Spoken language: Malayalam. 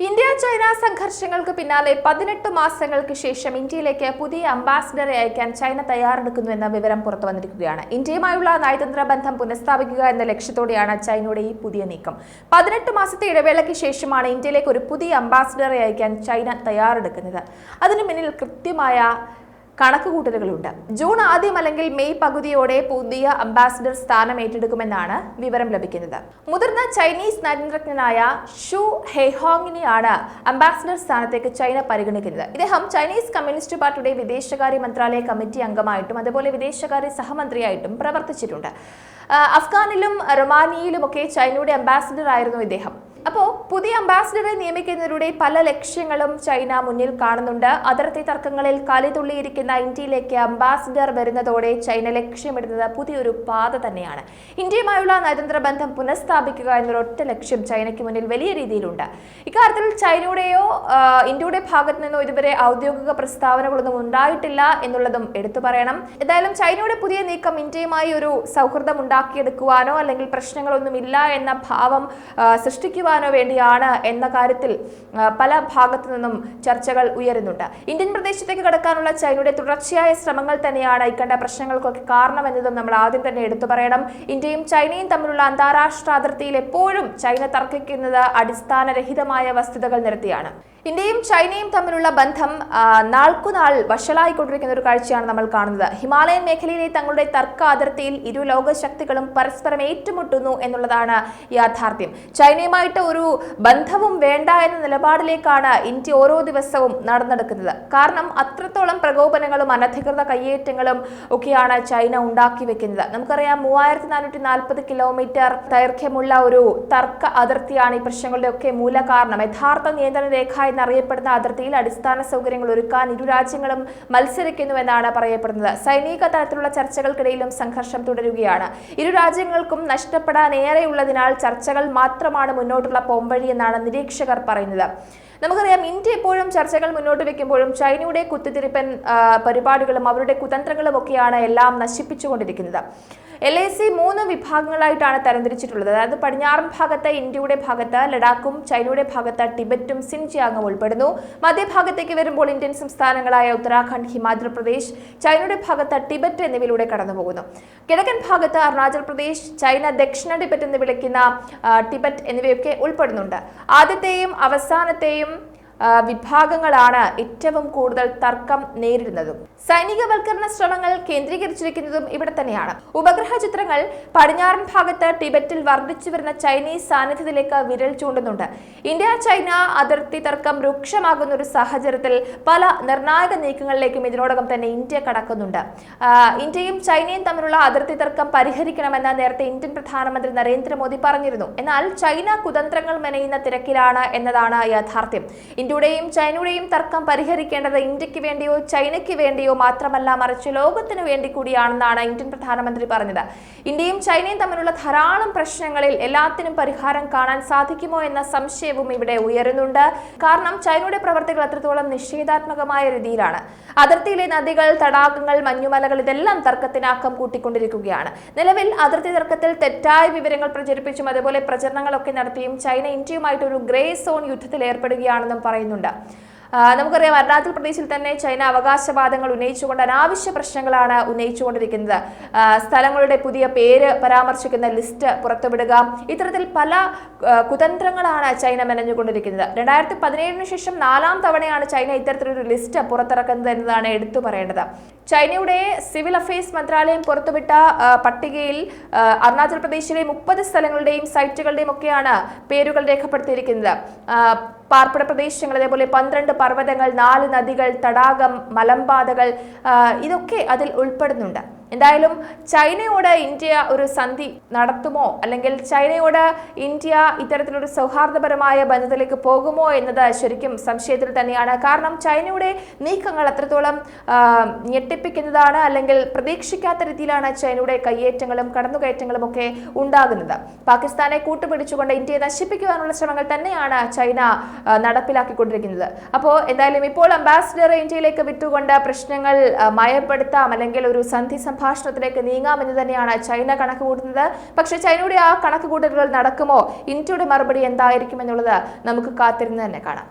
ഇന്ത്യ ചൈന സംഘർഷങ്ങൾക്ക് പിന്നാലെ 18 മാസങ്ങൾക്ക് ശേഷം ഇന്ത്യയിലേക്ക് പുതിയ അംബാസിഡറെ അയക്കാൻ ചൈന തയ്യാറെടുക്കുന്നുവെന്ന വിവരം പുറത്തുവന്നിരിക്കുകയാണ്. ഇന്ത്യയുമായുള്ള നയതന്ത്ര ബന്ധം പുനഃസ്ഥാപിക്കുക എന്ന ലക്ഷ്യത്തോടെയാണ് ചൈനയുടെ ഈ പുതിയ നീക്കം. 18 മാസത്തെ ഇടവേളയ്ക്ക് ശേഷമാണ് ഇന്ത്യയിലേക്ക് ഒരു പുതിയ അംബാസിഡറെ അയക്കാൻ ചൈന തയ്യാറെടുക്കുന്നത്. അതിനു പിന്നിൽ കൃത്യമായ കണക്കുകൂട്ടലുകളുണ്ട്. ജൂൺ ആദ്യം അല്ലെങ്കിൽ മെയ് പകുതിയോടെ പുതിയ അംബാസിഡർ സ്ഥാനം ഏറ്റെടുക്കുമെന്നാണ് വിവരം ലഭിക്കുന്നത്. മുതിർന്ന ചൈനീസ് നയതന്ത്രജ്ഞനായ ഷു ഹെയ്ഹോങ്ങിനെയാണ് അംബാസിഡർ സ്ഥാനത്തേക്ക് ചൈന പരിഗണിക്കുന്നത്. ഇദ്ദേഹം ചൈനീസ് കമ്മ്യൂണിസ്റ്റ് പാർട്ടിയുടെ വിദേശകാര്യ മന്ത്രാലയ കമ്മിറ്റി അംഗമായിട്ടും അതുപോലെ വിദേശകാര്യ സഹമന്ത്രിയായിട്ടും പ്രവർത്തിച്ചിട്ടുണ്ട്. അഫ്ഗാനിലും റൊമാനിയയിലുമൊക്കെ ചൈനയുടെ അംബാസിഡർ ആയിരുന്നു ഇദ്ദേഹം. അപ്പോൾ പുതിയ അംബാസിഡറെ നിയമിക്കുന്നതിലൂടെ പല ലക്ഷ്യങ്ങളും ചൈന മുന്നിൽ കാണുന്നുണ്ട്. അതിർത്തി തർക്കങ്ങളിൽ കലിതുള്ളിയിരിക്കുന്ന ഇന്ത്യയിലേക്ക് അംബാസിഡർ വരുന്നതോടെ ചൈന ലക്ഷ്യമിടുന്നത് പുതിയൊരു പാത തന്നെയാണ്. ഇന്ത്യയുമായുള്ള നയതന്ത്ര ബന്ധം പുനഃസ്ഥാപിക്കുക എന്നൊരൊറ്റ ലക്ഷ്യം ചൈനയ്ക്ക് മുന്നിൽ വലിയ രീതിയിലുണ്ട്. ഇക്കാര്യത്തിൽ ചൈനയുടെയോ ഇന്ത്യയുടെ ഭാഗത്തു നിന്നോ ഇതുവരെ ഔദ്യോഗിക പ്രസ്താവനകളൊന്നും ഉണ്ടായിട്ടില്ല എന്നുള്ളതും എടുത്തു പറയണം. എന്തായാലും ചൈനയുടെ പുതിയ നീക്കം ഇന്ത്യയുമായി ഒരു സൗഹൃദം ഉണ്ടാക്കിയെടുക്കുവാനോ അല്ലെങ്കിൽ പ്രശ്നങ്ങളൊന്നുമില്ല എന്ന ഭാവം സൃഷ്ടിക്കുവാനോ വേണ്ടിയാണ് എന്ന കാര്യത്തിൽ പല ഭാഗത്തു നിന്നും ചർച്ചകൾ ഉയരുന്നുണ്ട്. ഇന്ത്യൻ പ്രദേശത്തേക്ക് കടക്കാനുള്ള ചൈനയുടെ തുടർച്ചയായ ശ്രമങ്ങൾ തന്നെയാണ് ഇക്കണ്ട പ്രശ്നങ്ങൾക്കൊക്കെ കാരണമെന്നതും നമ്മൾ ആദ്യം തന്നെ എടുത്തു പറയണം. ഇന്ത്യയും ചൈനയും തമ്മിലുള്ള അന്താരാഷ്ട്ര അതിർത്തിയിൽ എപ്പോഴും ചൈന തർക്കിക്കുന്നത് അടിസ്ഥാനരഹിതമായ വസ്തുതകൾ നിരത്തിയാണ്. ഇന്ത്യയും ചൈനയും തമ്മിലുള്ള ബന്ധം നാൾക്കുനാൾ വഷളായിക്കൊണ്ടിരിക്കുന്ന ഒരു കാഴ്ചയാണ് നമ്മൾ കാണുന്നത്. ഹിമാലയൻ മേഖലയിലെ തങ്ങളുടെ തർക്ക അതിർത്തിയിൽ ഇരു ലോകശക്തികളും പരസ്പരം ഏറ്റുമുട്ടുന്നു എന്നുള്ളതാണ് യാഥാർത്ഥ്യം. ചൈനയുമായിട്ട് ഒരു ബന്ധവും വേണ്ട എന്ന നിലപാടിലേക്കാണ് ഇന്ത്യ ഓരോ ദിവസവും നടന്നെടുക്കുന്നത്. കാരണം അത്രത്തോളം പ്രകോപനങ്ങളും അനധികൃത കയ്യേറ്റങ്ങളും ഒക്കെയാണ് ചൈന ഉണ്ടാക്കി വെക്കുന്നത്. നമുക്കറിയാം 3440 കിലോമീറ്റർ ദൈർഘ്യമുള്ള ഒരു തർക്ക അതിർത്തിയാണ് ഈ പ്രശ്നങ്ങളുടെ ഒക്കെ മൂല കാരണം. യഥാർത്ഥ നിയന്ത്രണ രേഖ എന്നറിയപ്പെടുന്ന അതിർത്തിയിൽ അടിസ്ഥാന സൗകര്യങ്ങൾ ഒരുക്കാൻ ഇരു രാജ്യങ്ങളും മത്സരിക്കുന്നുവെന്നാണ് പറയപ്പെടുന്നത്. സൈനിക തലത്തിലുള്ള ചർച്ചകൾക്കിടയിലും സംഘർഷം തുടരുകയാണ്. ഇരു രാജ്യങ്ങൾക്കും നഷ്ടപ്പെടാൻ ഏറെയുള്ളതിനാൽ ചർച്ചകൾ മാത്രമാണ് മുന്നോട്ടുള്ള പോംവഴി എന്നാണ് നിരീക്ഷകർ പറയുന്നത്. നമുക്കറിയാം, ഇന്ത്യ എപ്പോഴും ചർച്ചകൾ മുന്നോട്ട് വെക്കുമ്പോഴും ചൈനയുടെ കുത്തിത്തിരിപ്പൻ പരിപാടികളും അവരുടെ കുതന്ത്രങ്ങളും ഒക്കെയാണ് എല്ലാം നശിപ്പിച്ചുകൊണ്ടിരിക്കുന്നത്. LAC 3 വിഭാഗങ്ങളായിട്ടാണ് തരംതിരിച്ചിട്ടുള്ളത്. അതായത് പടിഞ്ഞാറൻ ഭാഗത്ത് ഇന്ത്യയുടെ ഭാഗത്ത് ലഡാക്കും ചൈനയുടെ ഭാഗത്ത് ടിബറ്റും സിൻജിയാങ്ങും ഉൾപ്പെടുന്നു. മധ്യഭാഗത്തേക്ക് വരുമ്പോൾ ഇന്ത്യൻ സംസ്ഥാനങ്ങളായ ഉത്തരാഖണ്ഡ്, ഹിമാചൽ പ്രദേശ്, ചൈനയുടെ ഭാഗത്ത് ടിബറ്റ് എന്നിവയിലൂടെ കടന്നുപോകുന്നു. കിഴക്കൻ ഭാഗത്ത് അരുണാചൽ പ്രദേശ്, ചൈന ദക്ഷിണ ടിബറ്റ് എന്ന് വിളിക്കുന്ന ടിബറ്റ് എന്നിവയൊക്കെ ഉൾപ്പെടുന്നുണ്ട്. ആദ്യത്തെയും അവസാനത്തെയും വിഭാഗങ്ങളാണ് ഏറ്റവും കൂടുതൽ തർക്കം നേരിടുന്നതും. സൈനികവൽക്കരണ ശ്രമങ്ങൾ കേന്ദ്രീകരിച്ചിരിക്കുന്നതും ഇവിടെ തന്നെയാണ്. ഉപഗ്രഹ ചിത്രങ്ങൾ പടിഞ്ഞാറൻ ഭാഗത്ത് ടിബറ്റിൽ വർദ്ധിച്ചു വരുന്ന ചൈനീസ് സാന്നിധ്യത്തിലേക്ക് വിരൽ ചൂണ്ടുന്നുണ്ട്. ഇന്ത്യ ചൈന അതിർത്തി തർക്കം രൂക്ഷമാകുന്ന ഒരു സാഹചര്യത്തിൽ പല നിർണായക നീക്കങ്ങളിലേക്കും ഇതിനോടകം തന്നെ ഇന്ത്യ കടക്കുന്നുണ്ട്. ഇന്ത്യയും ചൈനയും തമ്മിലുള്ള അതിർത്തി തർക്കം പരിഹരിക്കണമെന്ന് നേരത്തെ ഇന്ത്യൻ പ്രധാനമന്ത്രി നരേന്ദ്രമോദി പറഞ്ഞിരുന്നു. എന്നാൽ ചൈന കുതന്ത്രങ്ങൾ മെനയുന്ന തിരക്കിലാണ് എന്നതാണ് യാഥാർത്ഥ്യം. ഇന്ത്യയുടെയും ചൈനയുടെയും തർക്കം പരിഹരിക്കേണ്ടത് ഇന്ത്യക്ക് വേണ്ടിയോ ചൈനയ്ക്ക് വേണ്ടിയോ മാത്രമല്ല, മറിച്ച് ലോകത്തിന് വേണ്ടി കൂടിയാണെന്നാണ് ഇന്ത്യൻ പ്രധാനമന്ത്രി പറഞ്ഞത്. ഇന്ത്യയും ചൈനയും തമ്മിലുള്ള ധാരാളം പ്രശ്നങ്ങളിൽ എല്ലാത്തിനും പരിഹാരം കാണാൻ സാധിക്കുമോ എന്ന സംശയവും ഇവിടെ ഉയരുന്നുണ്ട്. കാരണം ചൈനയുടെ പ്രവർത്തികൾ അത്രത്തോളം നിഷേധാത്മകമായ രീതിയിലാണ്. അതിർത്തിയിലെ നദികൾ, തടാകങ്ങൾ, മഞ്ഞുമലകൾ ഇതെല്ലാം തർക്കത്തിന് ആക്കം കൂട്ടിക്കൊണ്ടിരിക്കുകയാണ്. നിലവിൽ അതിർത്തി തർക്കത്തിൽ തെറ്റായ വിവരങ്ങൾ പ്രചരിപ്പിച്ചും അതുപോലെ പ്രചരണങ്ങളൊക്കെ നടത്തിയും ചൈന ഇന്ത്യയുമായിട്ട് ഒരു ഗ്രേ സോൺ യുദ്ധത്തിൽ ഏർപ്പെടുകയാണെന്നും പറയുന്നുണ്ട്. നമുക്കറിയാം, അരുണാചൽ പ്രദേശിൽ തന്നെ ചൈന അവകാശവാദങ്ങൾ ഉന്നയിച്ചുകൊണ്ട് അനാവശ്യ പ്രശ്നങ്ങളാണ് ഉന്നയിച്ചുകൊണ്ടിരിക്കുന്നത്. സ്ഥലങ്ങളുടെ പുതിയ പേര് പരാമർശിക്കുന്ന ലിസ്റ്റ് പുറത്തുവിടുക, ഇത്തരത്തിൽ പല കുതന്ത്രങ്ങളാണ് ചൈന മെനഞ്ഞുകൊണ്ടിരിക്കുന്നത്. 2017 ശേഷം 4ാം തവണയാണ് ചൈന ഇത്തരത്തിലൊരു ലിസ്റ്റ് പുറത്തിറക്കുന്നത് എന്നതാണ് എടുത്തു പറയേണ്ടത്. ചൈനയുടെ സിവിൽ അഫയേഴ്സ് മന്ത്രാലയം പുറത്തുവിട്ട പട്ടികയിൽ അരുണാചൽ പ്രദേശിലെ 30 സ്ഥലങ്ങളുടെയും സൈറ്റുകളുടെയും ഒക്കെയാണ് പേരുകൾ രേഖപ്പെടുത്തിയിരിക്കുന്നത്. പാർപ്പിട പ്രദേശങ്ങൾ, അതേപോലെ 12 പർവ്വതങ്ങൾ, 4 നദികൾ, തടാകം, മലമ്പാതകൾ ഇതൊക്കെ അതിൽ ഉൾപ്പെടുന്നുണ്ട്. എന്തായാലും ചൈനയോട് ഇന്ത്യ ഒരു സന്ധി നടത്തുമോ അല്ലെങ്കിൽ ചൈനയോട് ഇന്ത്യ ഇത്തരത്തിലൊരു സൗഹാർദ്ദപരമായ ബന്ധത്തിലേക്ക് പോകുമോ എന്നത് ശരിക്കും സംശയത്തിൽ തന്നെയാണ്. കാരണം ചൈനയുടെ നീക്കങ്ങൾ അത്രത്തോളം ഞെട്ടിപ്പിക്കുന്നതാണ്. അല്ലെങ്കിൽ പ്രതീക്ഷിക്കാത്ത രീതിയിലാണ് ചൈനയുടെ കയ്യേറ്റങ്ങളും കടന്നുകയറ്റങ്ങളും ഒക്കെ ഉണ്ടാകുന്നത്. പാകിസ്ഥാനെ കൂട്ടുപിടിച്ചുകൊണ്ട് ഇന്ത്യയെ നശിപ്പിക്കുവാനുള്ള ശ്രമങ്ങൾ തന്നെയാണ് ചൈന നടപ്പിലാക്കിക്കൊണ്ടിരിക്കുന്നത്. അപ്പോൾ എന്തായാലും ഇപ്പോൾ അംബാസിഡർ ഇന്ത്യയിലേക്ക് വിട്ടുകൊണ്ട് പ്രശ്നങ്ങൾ മയപ്പെടുത്താം അല്ലെങ്കിൽ ഒരു സന്ധി സംഭാഷണത്തിലേക്ക് നീങ്ങാമെന്ന് തന്നെയാണ് ചൈന കണക്കുകൂട്ടുന്നത്. പക്ഷേ ചൈനയുടെ ആ കണക്കുകൂട്ടലുകൾ നടക്കുമോ, ഇന്ത്യയുടെ മറുപടി എന്തായിരിക്കും എന്നുള്ളത് നമുക്ക് കാത്തിരുന്ന് തന്നെ കാണാം.